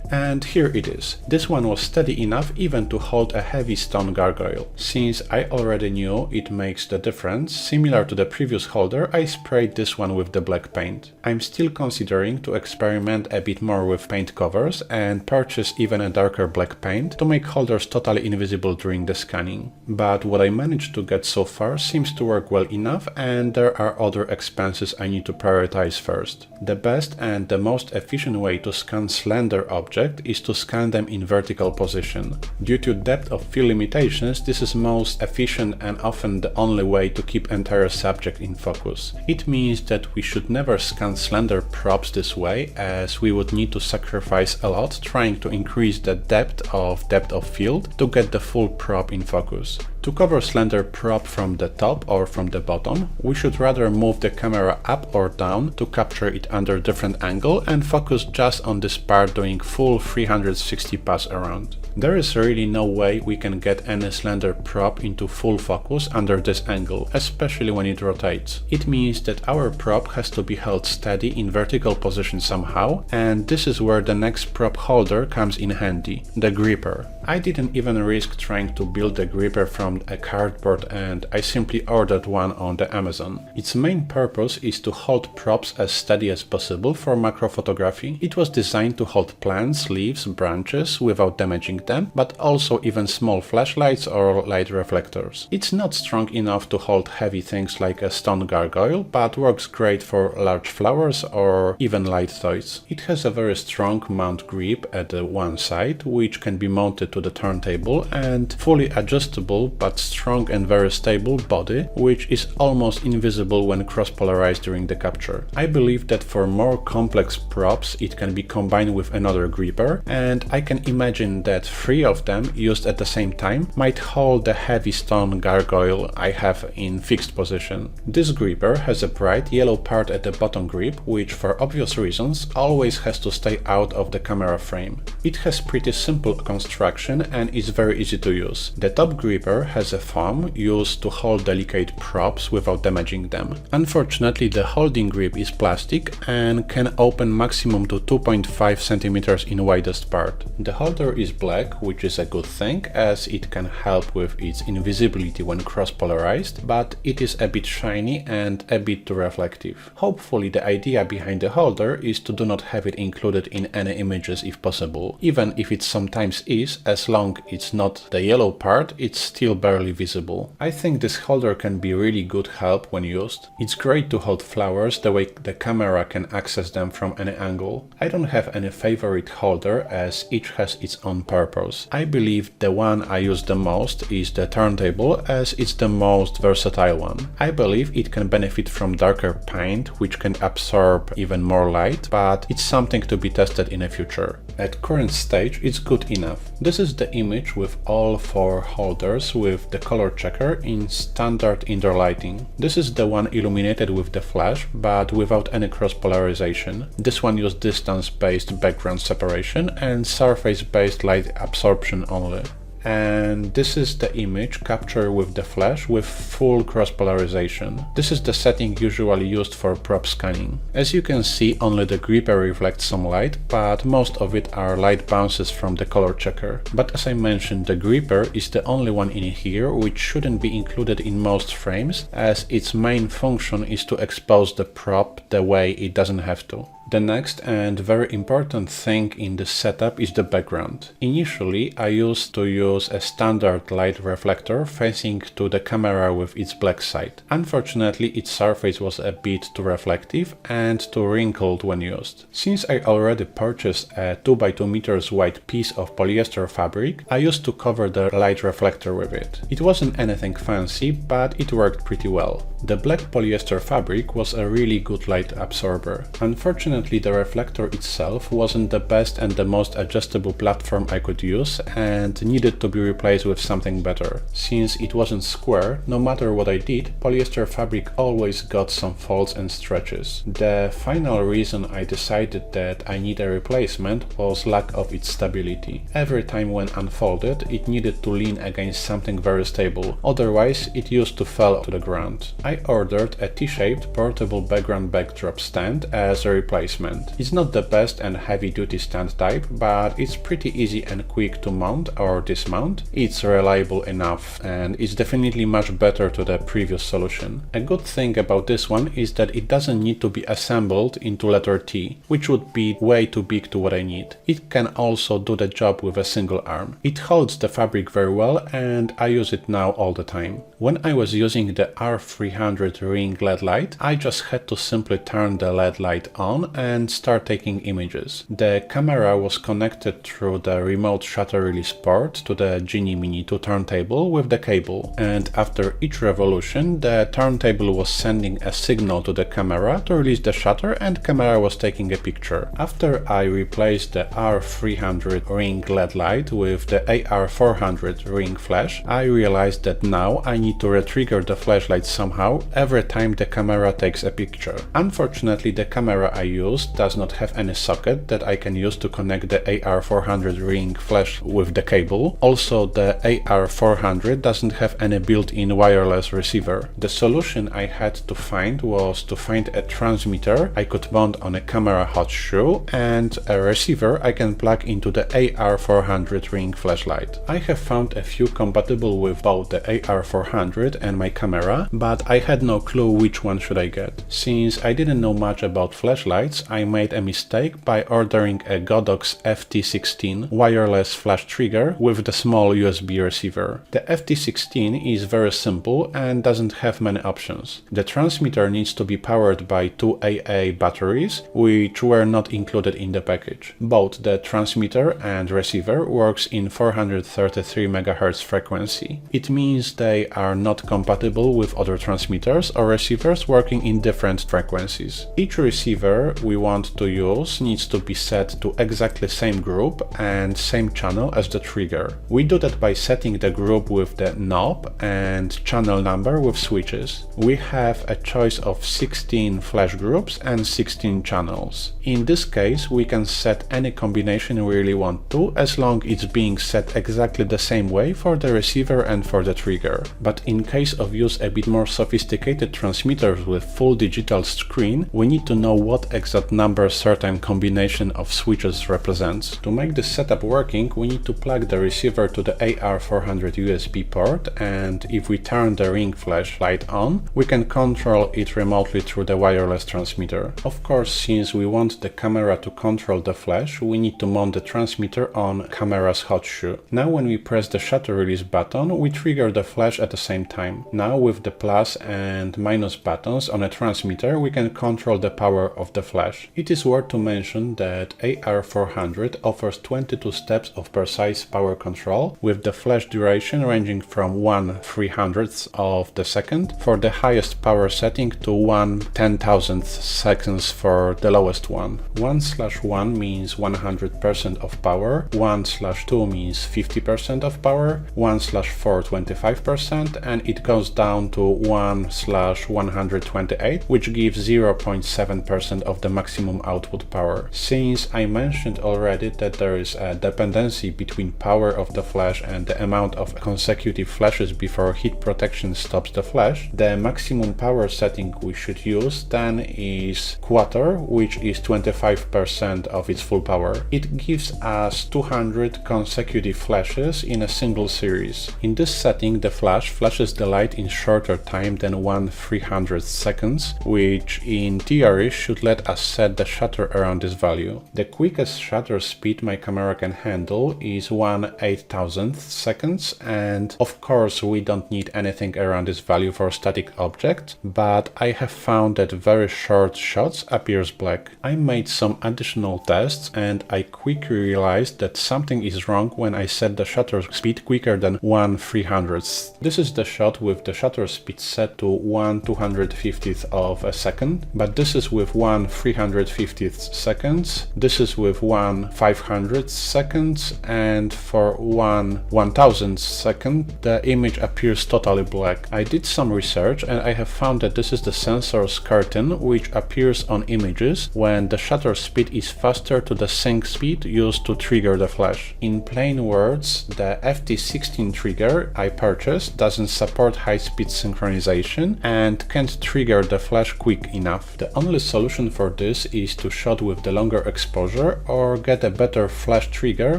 And here it is. This one was steady enough even to hold a heavy stone gargoyle. Since I already knew it makes the difference, similar to the previous holder, I sprayed this one with the black paint. I'm still considering to experiment a bit more with paint covers and purchase even a darker black paint to make holders totally invisible during the scanning. But what I managed to get so far seems to work well enough, and there are other expenses I need to prioritize first. The best and the most efficient way to scan slender objects is to scan them in vertical position. Due to depth of field limitations, this is most efficient and often the only way to keep entire subject in focus. It means that we should never scan slender props this way, as we would need to sacrifice a lot trying to increase the depth of field to get the full prop in focus. To cover slender prop from the top or from the bottom, we should rather move the camera up or down to capture it under different angle and focus just on this part doing full 360 pass around. There is really no way we can get any slender prop into full focus under this angle, especially when it rotates. It means that our prop has to be held steady in vertical position somehow, and this is where the next prop holder comes in handy, the gripper. I didn't even risk trying to build the gripper from a cardboard, and I simply ordered one on the Amazon. Its main purpose is to hold props as steady as possible for macro photography. It was designed to hold plants, leaves, branches without damaging them, but also even small flashlights or light reflectors. It's not strong enough to hold heavy things like a stone gargoyle, but works great for large flowers or even light toys. It has a very strong mount grip at the one side, which can be mounted to the turntable, and fully adjustable but strong and very stable body, which is almost invisible when cross-polarized during the capture. I believe that for more complex props it can be combined with another gripper, and I can imagine that 3 of them used at the same time might hold the heavy stone gargoyle I have in fixed position. This gripper has a bright yellow part at the bottom grip, which for obvious reasons always has to stay out of the camera frame. It has pretty simple construction and is very easy to use. The top gripper has a foam used to hold delicate props without damaging them. Unfortunately, the holding grip is plastic and can open maximum to 2.5 cm in widest part. The holder is black, which is a good thing, as it can help with its invisibility when cross-polarized, but it is a bit shiny and a bit too reflective. Hopefully the idea behind the holder is to do not have it included in any images if possible, even if it sometimes is, as long it's not the yellow part, it's still barely visible. I think this holder can be really good help when used. It's great to hold flowers the way the camera can access them from any angle. I don't have any favorite holder, as each has its own purpose. I believe the one I use the most is the turntable, as it's the most versatile one. I believe it can benefit from darker paint, which can absorb even more light, but it's something to be tested in the future. At current stage, it's good enough. This is the image with all 4 holders with the color checker in standard indoor lighting. This is the one illuminated with the flash, but without any cross-polarization. This one used distance-based background separation and surface-based light absorption only. And this is the image captured with the flash with full cross-polarization. This is the setting usually used for prop scanning. As you can see, only the gripper reflects some light, but most of it are light bounces from the color checker. But as I mentioned, the gripper is the only one in here which shouldn't be included in most frames, as its main function is to expose the prop the way it doesn't have to. The next and very important thing in this setup is the background. Initially, I used to use a standard light reflector facing to the camera with its black side. Unfortunately, its surface was a bit too reflective and too wrinkled when used. Since I already purchased a 2x2 meters wide piece of polyester fabric, I used to cover the light reflector with it. It wasn't anything fancy, but it worked pretty well. The black polyester fabric was a really good light absorber. Unfortunately, the reflector itself wasn't the best and the most adjustable platform I could use and needed to be replaced with something better. Since it wasn't square, no matter what I did, polyester fabric always got some folds and stretches. The final reason I decided that I need a replacement was lack of its stability. Every time when unfolded, it needed to lean against something very stable, otherwise it used to fall to the ground. I ordered a T-shaped portable background backdrop stand as a replacement. It's not the best and heavy-duty stand type, but it's pretty easy and quick to mount or dismount. It's reliable enough and it's definitely much better to the previous solution. A good thing about this one is that it doesn't need to be assembled into letter T, which would be way too big to what I need. It can also do the job with a single arm. It holds the fabric very well and I use it now all the time. When I was using the R300 ring LED light, I just had to simply turn the LED light on and start taking images. The camera was connected through the remote shutter release port to the Genie Mini 2 turntable with the cable, and after each revolution the turntable was sending a signal to the camera to release the shutter and camera was taking a picture. After I replaced the R300 ring LED light with the AR400 ring flash, I realized that now I need to retrigger the flashlight somehow every time the camera takes a picture. Unfortunately, the camera I use does not have any socket that I can use to connect the AR400 ring flash with the cable. Also, the AR400 doesn't have any built-in wireless receiver. The solution I had to find was to find a transmitter I could mount on a camera hot shoe and a receiver I can plug into the AR400 ring flashlight. I have found a few compatible with both the AR400 and my camera, but I had no clue which one should I get. Since I didn't know much about flashlights, I made a mistake by ordering a Godox FT16 wireless flash trigger with the small USB receiver. The FT16 is very simple and doesn't have many options. The transmitter needs to be powered by two AA batteries, which were not included in the package. Both the transmitter and receiver works in 433 MHz frequency. It means they are not compatible with other transmitters or receivers working in different frequencies. Each receiver we want to use needs to be set to exactly same group and same channel as the trigger. We do that by setting the group with the knob and channel number with switches. We have a choice of 16 flash groups and 16 channels. In this case, we can set any combination we really want to, as long as it's being set exactly the same way for the receiver and for the trigger. But in case of use a bit more sophisticated transmitters with full digital screen, we need to know what exact number certain combination of switches represents. To make this setup working, we need to plug the receiver to the AR400 USB port, and if we turn the ring flashlight on, we can control it remotely through the wireless transmitter. Of course, since we want the camera to control the flash, we need to mount the transmitter on camera's hot shoe. Now when we press the shutter release button, we trigger the flash at the same time. Now with the plus and minus buttons on a transmitter, we can control the power of the flash. It is worth to mention that AR400 offers 22 steps of precise power control, with the flash duration ranging from 1/300th of the second for the highest power setting to 1/10,000th seconds for the lowest one. 1/1 means 100% of power, 1/2 means 50% of power, 1/4 25%, and it goes down to 1/128, which gives 0.7% of the maximum output power. Since I mentioned already that there is a dependency between power of the flash and the amount of consecutive flashes before heat protection stops the flash, the maximum power setting we should use then is quarter, which is 25% of its full power. It gives us 200 consecutive flashes in a single series. In this setting, the flash flashes the light in shorter time than 1/300th seconds, which in theory should let us set the shutter around this value. The quickest shutter speed my camera can handle is 1/8000th seconds, and of course we don't need anything around this value for static object, but I have found that very short shots appears black. I made some additional tests and I quickly realized that something is wrong when I set the shutter speed quicker than 1/300th. This is the shot with the shutter speed set set to 1/250th of a second, but this is with 1/350th seconds, this is with 1/500th seconds, and for 1/1000th second the image appears totally black. I did some research and I have found that this is the sensor's curtain which appears on images when the shutter speed is faster to the sync speed used to trigger the flash. In plain words, the FT16 trigger I purchased doesn't support high-speed synchronization and can't trigger the flash quick enough. The only solution for this is to shoot with the longer exposure or get a better flash trigger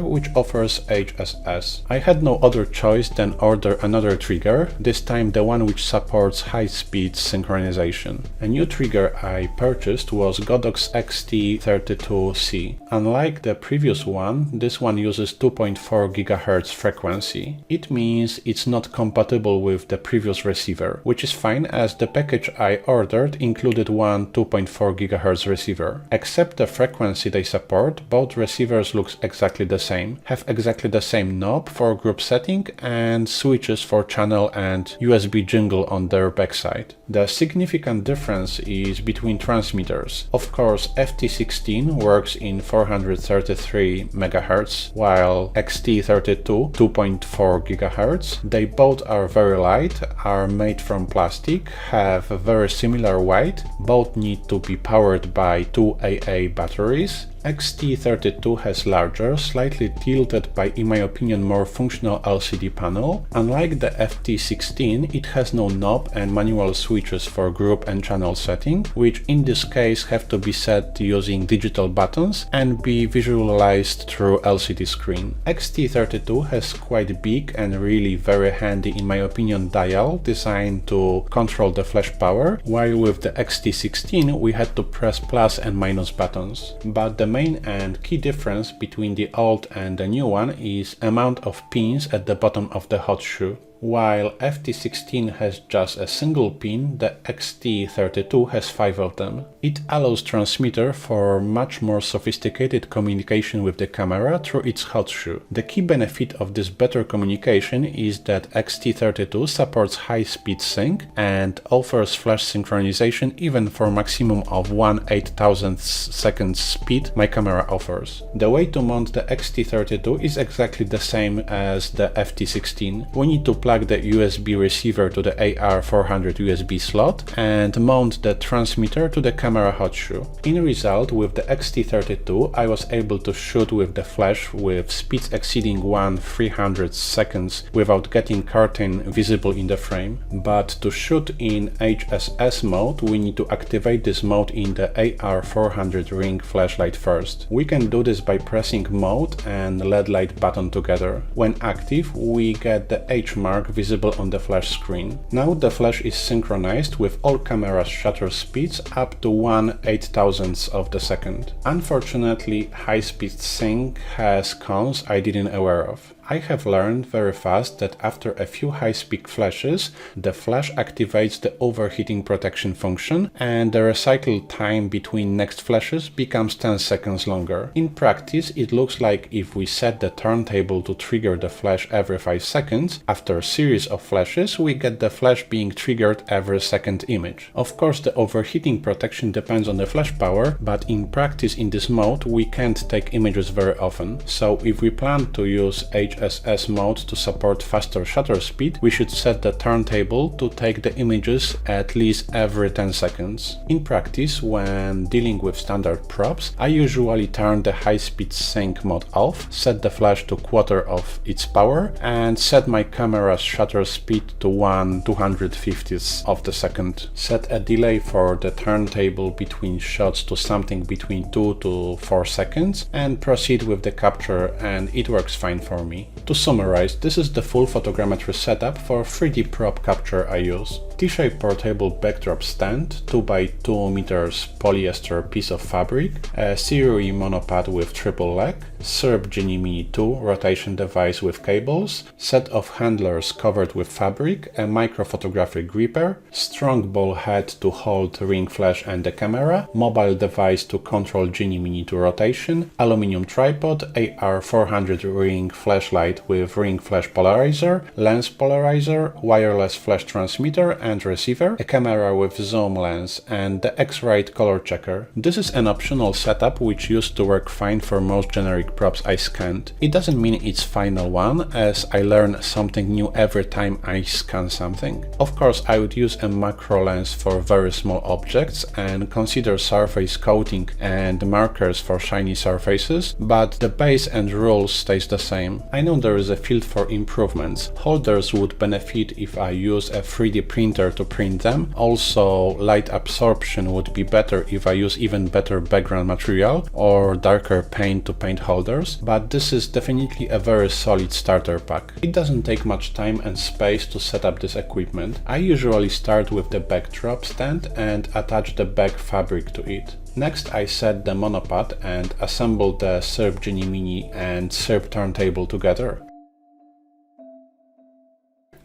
which offers HSS. I had no other choice than order another trigger, this time the one which supports high-speed synchronization. A new trigger I purchased was Godox XT32C. Unlike the previous one, this one uses 2.4 GHz frequency. It means it's not compatible with the previous receiver, which is fine as the package I ordered included one 2.4 GHz receiver. Except the frequency they support, both receivers look exactly the same, have exactly the same knob for group setting and switches for channel and USB jingle on their backside. The significant difference is between transmitters. Of course, FT16 works in 433 MHz, while XT32 2.4 GHz. They both are very light, are made from plastic, have a very similar weight, both need to be powered by 2 AA batteries. XT32 has larger, slightly tilted by, in my opinion, more functional LCD panel. Unlike the FT16, it has no knob and manual switches for group and channel setting, which in this case have to be set using digital buttons and be visualized through LCD screen. XT32 has quite big and really very handy, in my opinion, dial designed to control the flash power, while with the XT16 we had to press plus and minus buttons. But the main and key difference between the old and the new one is amount of pins at the bottom of the hot shoe. While FT16 has just a single pin, the XT32 has 5 of them. It allows transmitter for much more sophisticated communication with the camera through its hot shoe. The key benefit of this better communication is that XT32 supports high-speed sync and offers flash synchronization even for maximum of 1/8000th second speed my camera offers. The way to mount the XT32 is exactly the same as the FT16. We need to plug the USB receiver to the AR400 USB slot and mount the transmitter to the camera hot shoe. In result, with the XT32 I was able to shoot with the flash with speeds exceeding 1/300 seconds without getting curtain visible in the frame. But to shoot in HSS mode we need to activate this mode in the AR400 ring flashlight first. We can do this by pressing mode and LED light button together. When active we get the H mark visible on the flash screen. Now the flash is synchronized with all camera's shutter speeds up to 1/8000th of the second. Unfortunately, high-speed sync has cons I didn't aware of. I have learned very fast that after a few high-speed flashes, the flash activates the overheating protection function and the recycle time between next flashes becomes 10 seconds longer. In practice, it looks like if we set the turntable to trigger the flash every 5 seconds, after a series of flashes, we get the flash being triggered every second image. Of course, the overheating protection depends on the flash power, but in practice in this mode, we can't take images very often. So if we plan to use HSS mode to support faster shutter speed, we should set the turntable to take the images at least every 10 seconds. In practice, when dealing with standard props, I usually turn the high-speed sync mode off, set the flash to quarter of its power, and set my camera's shutter speed to 1/250th of the second. Set a delay for the turntable between shots to something between 2 to 4 seconds, and proceed with the capture, and it works fine for me. To summarize, this is the full photogrammetry setup for 3D prop capture I use. T-shaped portable backdrop stand, 2x2 meters polyester piece of fabric, a Siri monopod with triple leg, SERP Genie Mini 2 rotation device with cables, set of handlers covered with fabric, a microphotographic gripper, strong ball head to hold ring flash and the camera, mobile device to control Genie Mini 2 rotation, aluminium tripod, AR400 ring flashlight with ring flash polarizer, lens polarizer, wireless flash transmitter and receiver, a camera with zoom lens, and the X-rayed color checker. This is an optional setup which used to work fine for most generic props I scanned. It doesn't mean it's final one, as I learn something new every time I scan something. Of course, I would use a macro lens for very small objects and consider surface coating and markers for shiny surfaces, but the base and rules stays the same. I know there is a field for improvements. Holders would benefit if I use a 3D printer to print them. Also, light absorption would be better if I use even better background material or darker paint to paint holders, but this is definitely a very solid starter pack. It doesn't take much time and space to set up this equipment. I usually start with the backdrop stand and attach the back fabric to it. Next, I set the monopod and assemble the SIRP Genie Mini and SIRP turntable together.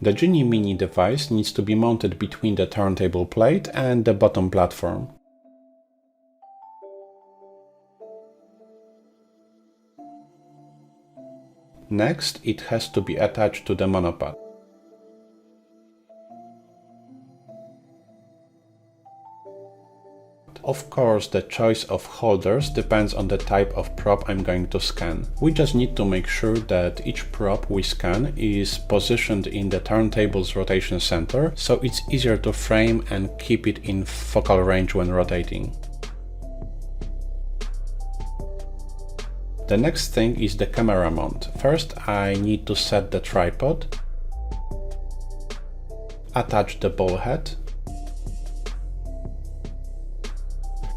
The Genie Mini device needs to be mounted between the turntable plate and the bottom platform. Next, it has to be attached to the monopod. Of course, the choice of holders depends on the type of prop I'm going to scan. We just need to make sure that each prop we scan is positioned in the turntable's rotation center, so it's easier to frame and keep it in focal range when rotating. The next thing is the camera mount. First, I need to set the tripod, attach the ball head,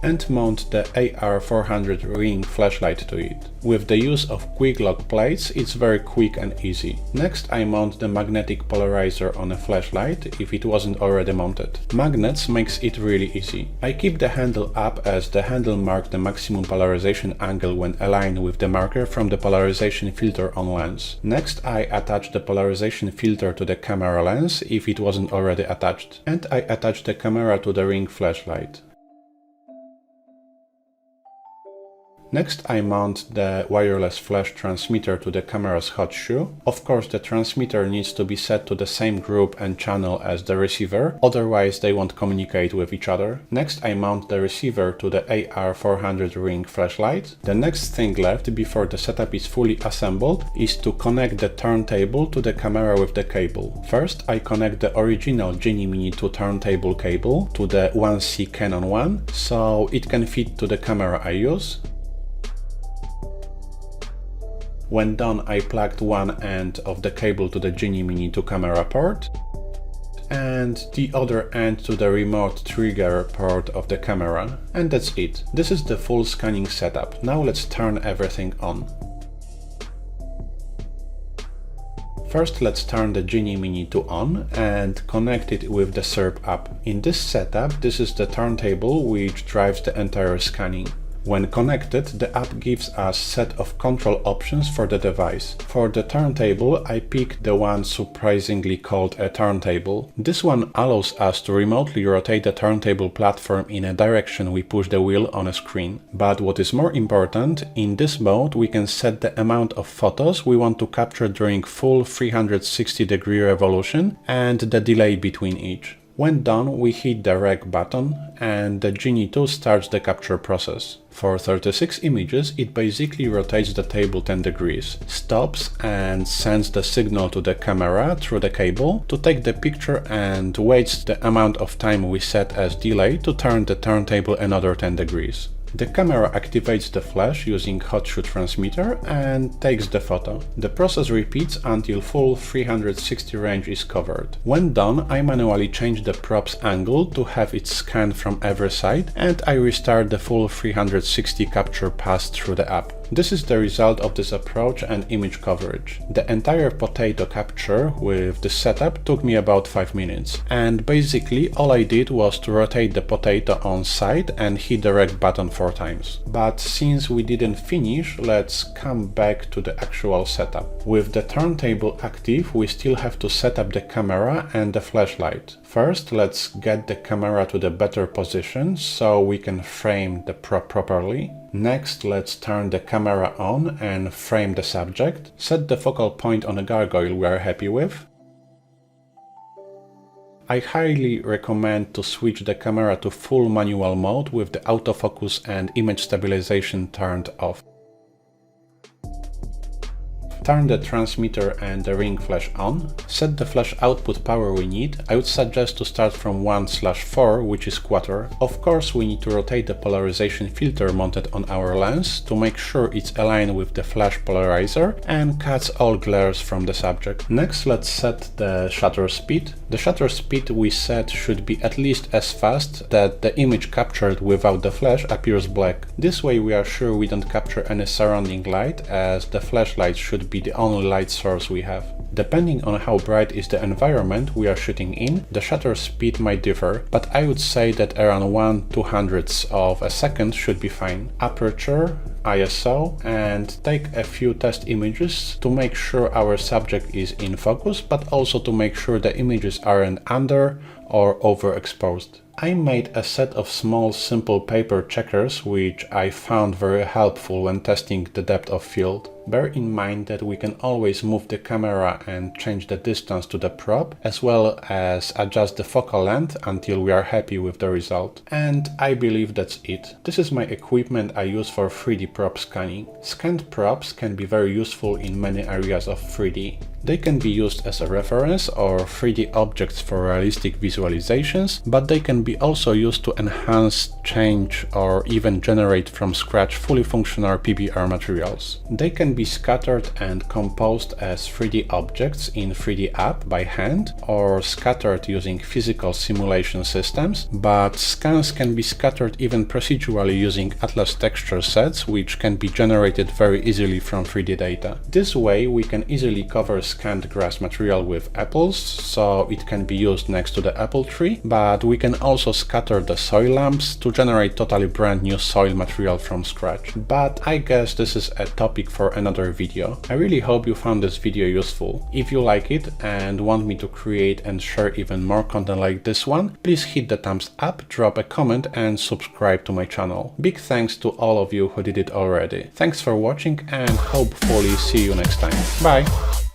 and mount the AR400 ring flashlight to it. With the use of quick lock plates, it's very quick and easy. Next, I mount the magnetic polarizer on a flashlight if it wasn't already mounted. Magnets makes it really easy. I keep the handle up as the handle marks the maximum polarization angle when aligned with the marker from the polarization filter on lens. Next, I attach the polarization filter to the camera lens if it wasn't already attached. And I attach the camera to the ring flashlight. Next, I mount the wireless flash transmitter to the camera's hot shoe. Of course, the transmitter needs to be set to the same group and channel as the receiver, otherwise they won't communicate with each other. Next, I mount the receiver to the AR400 ring flashlight. The next thing left before the setup is fully assembled is to connect the turntable to the camera with the cable. First, I connect the original Genie Mini 2 turntable cable to the 1C Canon one, so it can fit to the camera I use. When done, I plugged one end of the cable to the Genie Mini 2 camera port and the other end to the remote trigger port of the camera, and that's it. This is the full scanning setup. Now let's turn everything on. First, let's turn the Genie Mini 2 on and connect it with the SIRP app. In this setup, this is the turntable which drives the entire scanning. When connected, the app gives us a set of control options for the device. For the turntable, I picked the one surprisingly called a turntable. This one allows us to remotely rotate the turntable platform in a direction we push the wheel on a screen. But what is more important, in this mode we can set the amount of photos we want to capture during full 360-degree revolution and the delay between each. When done, we hit the rec button and the Genie 2 starts the capture process. For 36 images, it basically rotates the table 10 degrees, stops and sends the signal to the camera through the cable to take the picture and waits the amount of time we set as delay to turn the turntable another 10 degrees. The camera activates the flash using hot shoe transmitter and takes the photo. The process repeats until full 360 range is covered. When done, I manually change the prop's angle to have it scanned from every side, and I restart the full 360 capture pass through the app. This is the result of this approach and image coverage. The entire potato capture with this setup took me about 5 minutes, and basically all I did was to rotate the potato on side and hit the rec button 4 times. But since we didn't finish, let's come back to the actual setup. With the turntable active, we still have to set up the camera and the flashlight. First, let's get the camera to the better position so we can frame the prop properly. Next, let's turn the camera on and frame the subject. Set the focal point on a gargoyle we are happy with. I highly recommend to switch the camera to full manual mode with the autofocus and image stabilization turned off. Turn the transmitter and the ring flash on. Set the flash output power we need. I would suggest to start from 1/4, which is quarter. Of course, we need to rotate the polarization filter mounted on our lens to make sure it's aligned with the flash polarizer and cuts all glares from the subject. Next, let's set the shutter speed. The shutter speed we set should be at least as fast that the image captured without the flash appears black. This way we are sure we don't capture any surrounding light, as the flashlight should be the only light source we have. Depending on how bright is the environment we are shooting in, the shutter speed might differ, but I would say that around 1/200th of a second should be fine. Aperture, ISO, and take a few test images to make sure our subject is in focus, but also to make sure the images aren't under or overexposed. I made a set of small simple paper checkers which I found very helpful when testing the depth of field. Bear in mind that we can always move the camera and change the distance to the prop, as well as adjust the focal length until we are happy with the result. And I believe that's it. This is my equipment I use for 3D prop scanning. Scanned props can be very useful in many areas of 3D. They can be used as a reference or 3D objects for realistic visualizations, but they can be also used to enhance, change, or even generate from scratch fully functional PBR materials. They can be scattered and composed as 3D objects in 3D app by hand, or scattered using physical simulation systems, but scans can be scattered even procedurally using Atlas texture sets, which can be generated very easily from 3D data. This way we can easily cover scanned grass material with apples, so it can be used next to the apple tree, but we can also scatter the soil lamps to generate totally brand new soil material from scratch. But I guess this is a topic for another video. I really hope you found this video useful. If you like it and want me to create and share even more content like this one, please hit the thumbs up, drop a comment and subscribe to my channel. Big thanks to all of you who did it already. Thanks for watching and hopefully see you next time. Bye!